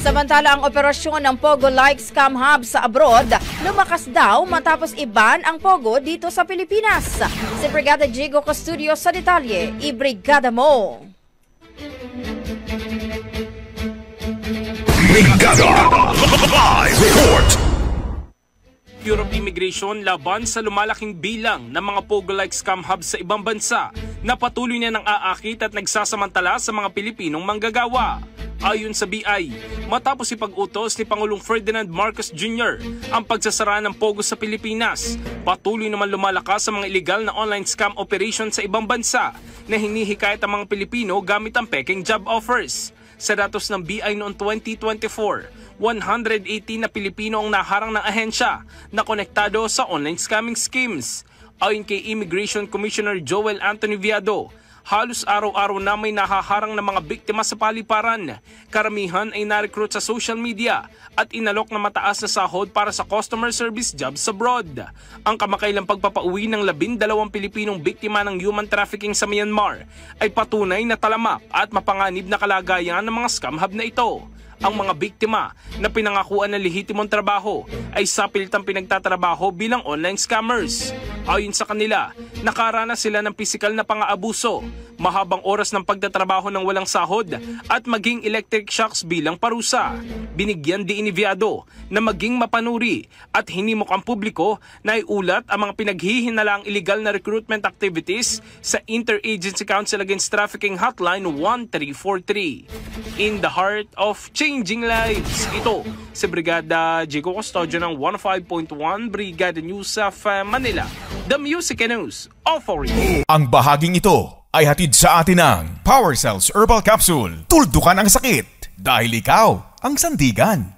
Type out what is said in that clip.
Samantala, ang operasyon ng Pogo-like scam hub sa abroad lumakas daw matapos iban ang Pogo dito sa Pilipinas. Si Brigada Jigo Custodio sa detalye. Ibrigada mo! Brigada Live Report! Bureau of Immigration laban sa lumalaking bilang ng mga Pogo-like scam hubs sa ibang bansa na patuloy na nang aakit at nagsasamantala sa mga Pilipinong manggagawa. Ayon sa BI, matapos ipag-utos ni Pangulong Ferdinand Marcos Jr. ang pagsasara ng Pogo sa Pilipinas, patuloy naman lumalakas sa mga illegal na online scam operation sa ibang bansa na hinihikayat ang mga Pilipino gamit ang peking job offers. Sa datos ng BI noong 2024, 118 na Pilipino ang naharang ng ahensya na konektado sa online scamming schemes. Ayon kay Immigration Commissioner Joel Anthony Viado, halos araw-araw na may nahaharang na mga biktima sa paliparan. Karamihan ay na-recruit sa social media at inalok na mataas na sahod para sa customer service jobs abroad. Ang kamakailang pagpapauwi ng 12 Pilipinong biktima ng human trafficking sa Myanmar ay patunay na talamak at mapanganib na kalagayan ng mga scam hub na ito. Ang mga biktima na pinangakuan ng lehitimong trabaho ay sapilitang pinagtatrabaho bilang online scammers. Ayon sa kanila, nakaranas sila ng pisikal na pang-aabuso, mahabang oras ng pagtatrabaho ng walang sahod at maging electric shocks bilang parusa. Binigyan din ni Viado na maging mapanuri at hinimok ang publiko na iulat ang mga pinaghihinalaang illegal na recruitment activities sa Interagency Council Against Trafficking Hotline 1343. In the heart of changing lives, ito si Brigada Jigo Custodio ng 105.1 Brigada News of Manila, the Music and News Authority. Ang bahaging ito ay hatid sa atin ng Power Cells Herbal Capsule. Tuldukan ang sakit dahil ikaw ang sandigan.